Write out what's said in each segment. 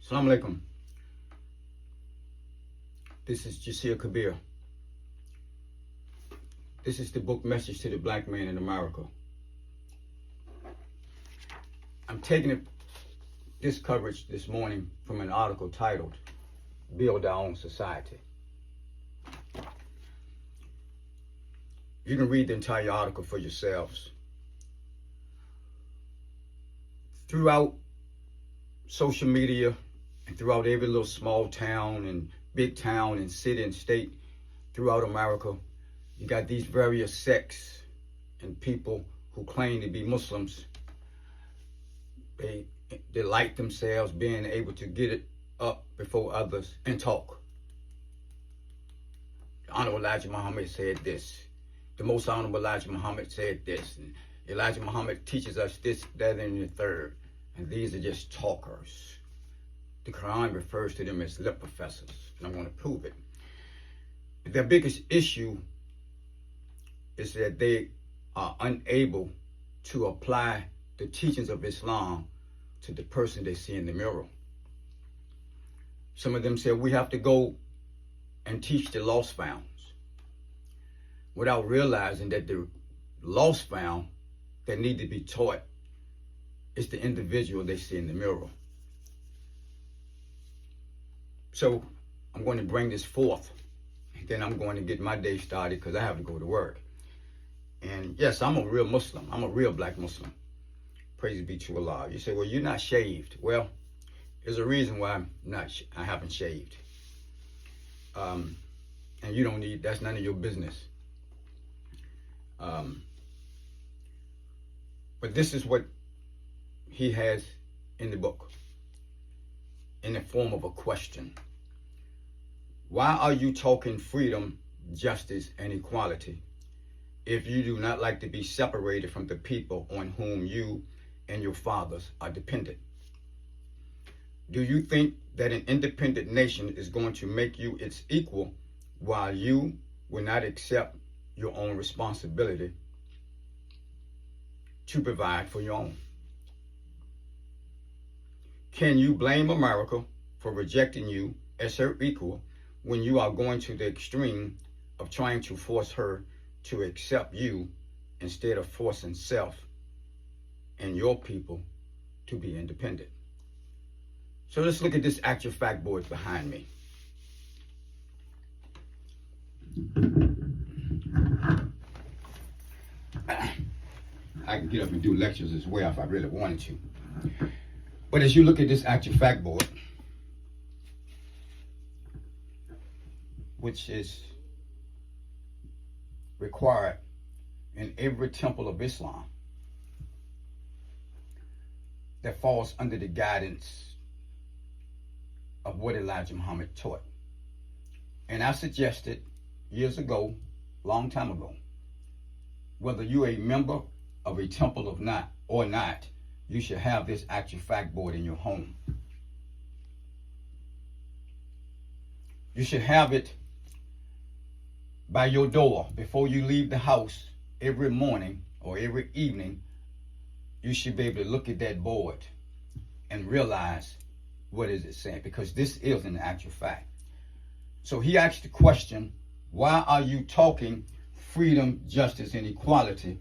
Assalamu alaikum. This is Jasir Kabir. This is the book Message to the Black Man in America. I'm taking this coverage this morning from an article titled Build Our Own Society. You can read the entire article for yourselves. Throughout social media and throughout every little small town and big town and city and state throughout America, you got these various sects and people who claim to be Muslims. They delight themselves being able to get it up before others and talk. The Honorable Elijah Muhammad said this. The Most Honorable Elijah Muhammad said this. And Elijah Muhammad teaches us this, that, and the third. And these are just talkers. The Quran refers to them as lip professors, and I'm going to prove it. Their biggest issue is that they are unable to apply the teachings of Islam to the person they see in the mirror. Some of them say we have to go and teach the lost founds, without realizing that the lost found that need to be taught is the individual they see in the mirror. So I'm going to bring this forth, and then I'm going to get my day started because I have to go to work. And yes, I'm a real Muslim. I'm a real black Muslim. Praise be to Allah. You say, well, you're not shaved. Well, there's a reason why I haven't shaved. And you don't need, that's none of your business. But this is what he has in the book, in the form of a question. Why are you talking freedom, justice, and equality if you do not like to be separated from the people on whom you and your fathers are dependent? Do you think that an independent nation is going to make you its equal while you will not accept your own responsibility to provide for your own? Can you blame America for rejecting you as her equal when you are going to the extreme of trying to force her to accept you instead of forcing self and your people to be independent? So let's look at this actual fact board behind me. I can get up and do lectures as well if I really wanted to. But as you look at this actual fact board, which is required in every temple of Islam that falls under the guidance of what Elijah Muhammad taught. And I suggested years ago, long time ago, whether you're a member of a temple or not, you should have this actual fact board in your home. You should have it by your door before you leave the house every morning or every evening. You should be able to look at that board and realize what is it saying, because this is an actual fact. So he asked the question, why are you talking freedom, justice, and equality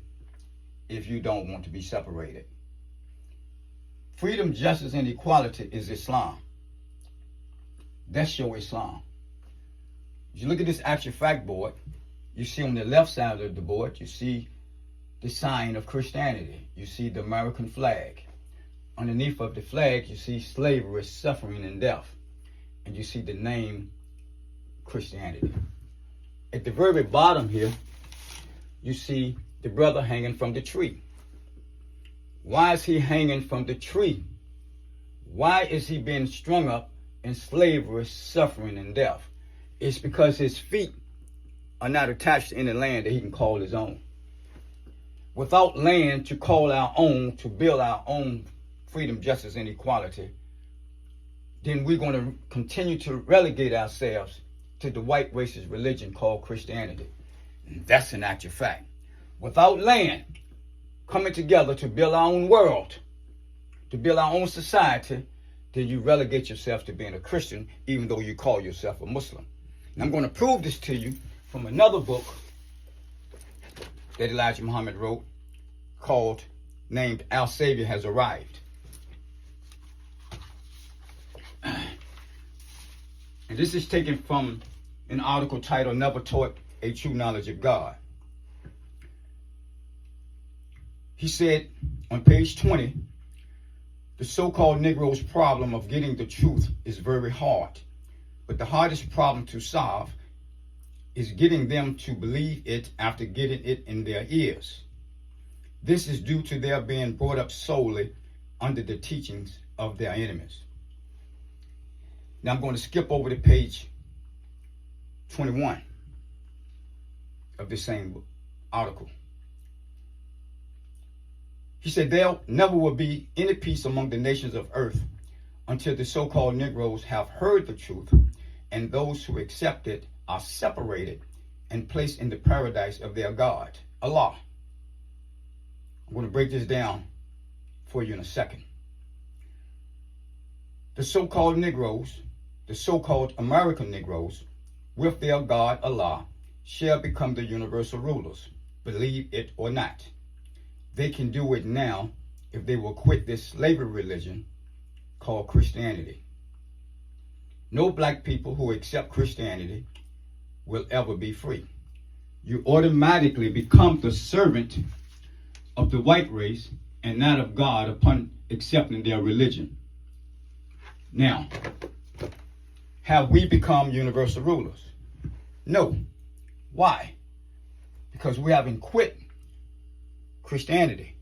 if you don't want to be separated? Freedom, justice, and equality is Islam. That's your Islam. If you look at this actual fact board, you see on the left side of the board, you see the sign of Christianity. You see the American flag. Underneath of the flag, you see slavery, suffering, and death. And you see the name Christianity. At the very bottom here, you see the brother hanging from the tree. Why is he hanging from the tree? Why is he being strung up in slavery, suffering, and death? It's because his feet are not attached to any land that he can call his own. Without land to call our own, to build our own freedom, justice, and equality, then we're going to continue to relegate ourselves to the white racist religion called Christianity. And that's an actual fact. Without land coming together to build our own world, to build our own society, then you relegate yourself to being a Christian, even though you call yourself a Muslim. And I'm going to prove this to you from another book that Elijah Muhammad wrote named Our Savior Has Arrived. And this is taken from an article titled Never Taught a True Knowledge of God. He said on page 20, the so-called Negro's problem of getting the truth is very hard, but the hardest problem to solve is getting them to believe it after getting it in their ears. This is due to their being brought up solely under the teachings of their enemies. Now I'm going to skip over to page 21 of the same article. He said there never will be any peace among the nations of earth until the so-called Negroes have heard the truth, and those who accept it are separated and placed in the paradise of their God, Allah. I'm going to break this down for you in a second. The so-called Negroes, the so-called American Negroes, with their God, Allah, shall become the universal rulers, believe it or not. They can do it now if they will quit this slavery religion called Christianity. No black people who accept Christianity will ever be free. You automatically become the servant of the white race and not of God upon accepting their religion. Now, have we become universal rulers? No. Why? Because we haven't quit Christianity.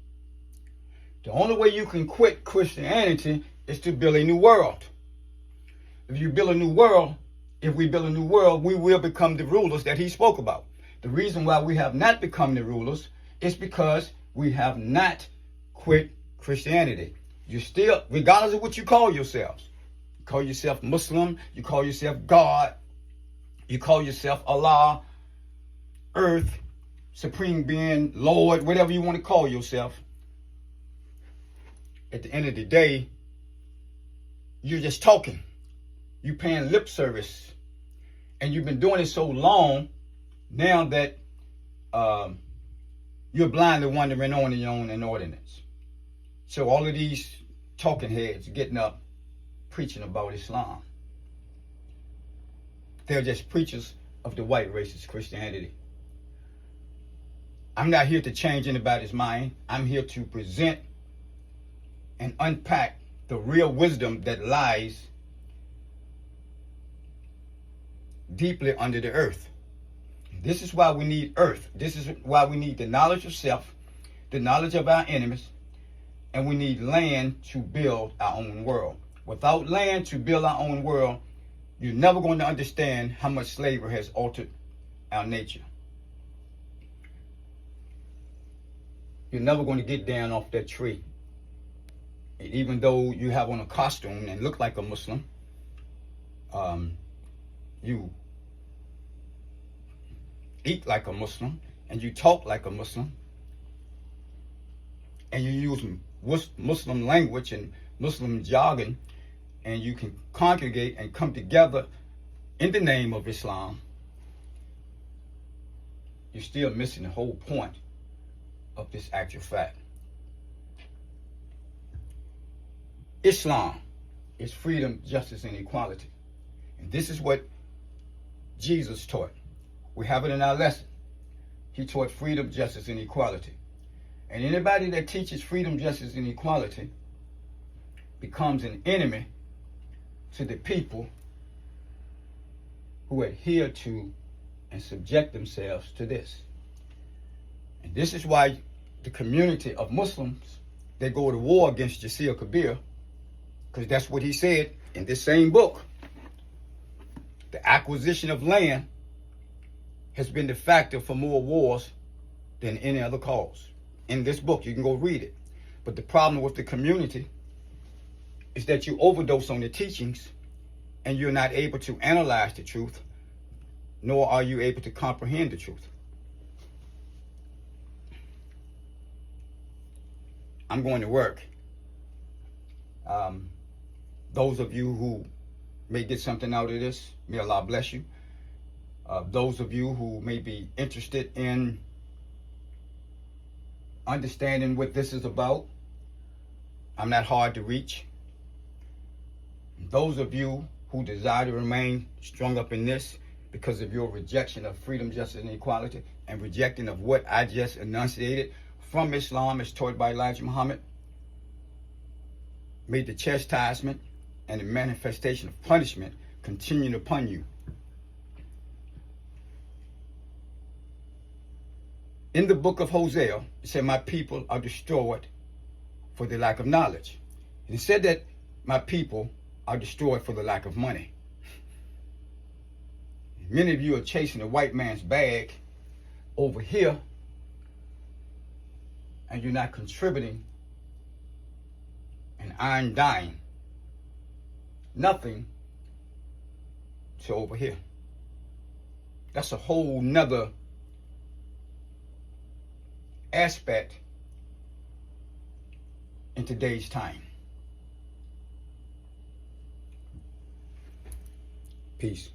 The only way you can quit Christianity is to build a new world. If you build a new world, if we build a new world, we will become the rulers that he spoke about. The reason why we have not become the rulers is because we have not quit Christianity. You still, regardless of what you call yourselves, you call yourself Muslim, you call yourself God, you call yourself Allah, Earth, Supreme Being, Lord, whatever you want to call yourself. At the end of the day, you're just talking. You're paying lip service. And you've been doing it so long now that you're blindly wandering on in your own inordinates. So all of these talking heads getting up preaching about Islam. They're just preachers of the white racist Christianity. I'm not here to change anybody's mind. I'm here to present and unpack the real wisdom that lies deeply under the earth. This is why we need earth. This is why we need the knowledge of self, the knowledge of our enemies, and we need land to build our own world. Without land to build our own world, you're never going to understand how much slavery has altered our nature. You're never going to get down off that tree. And even though you have on a costume and look like a Muslim, you eat like a Muslim, and you talk like a Muslim, and you use Muslim language and Muslim jargon, and you can congregate and come together in the name of Islam, you're still missing the whole point of this actual fact. Islam is freedom, justice, and equality. And this is what Jesus taught. We have it in our lesson. He taught freedom, justice, and equality. And anybody that teaches freedom, justice, and equality becomes an enemy to the people who adhere to and subject themselves to this. And this is why the community of Muslims, they go to war against Yasir Kabir, because that's what he said in this same book. The acquisition of land has been the factor for more wars than any other cause. In this book, you can go read it. But the problem with the community is that you overdose on the teachings and you're not able to analyze the truth, nor are you able to comprehend the truth. I'm going to work. Those of you who may get something out of this, may Allah bless you. Those of you who may be interested in understanding what this is about, I'm not hard to reach. Those of you who desire to remain strung up in this because of your rejection of freedom, justice, and equality, and rejecting of what I just enunciated from Islam as taught by Elijah Muhammad, may the chastisement and the manifestation of punishment continue upon you. In the book of Hosea, it said, my people are destroyed for the lack of knowledge. It said that my people are destroyed for the lack of money. Many of you are chasing a white man's bag over here, and you're not contributing an iron dime, nothing, to over here. That's a whole nother aspect in today's time. Peace.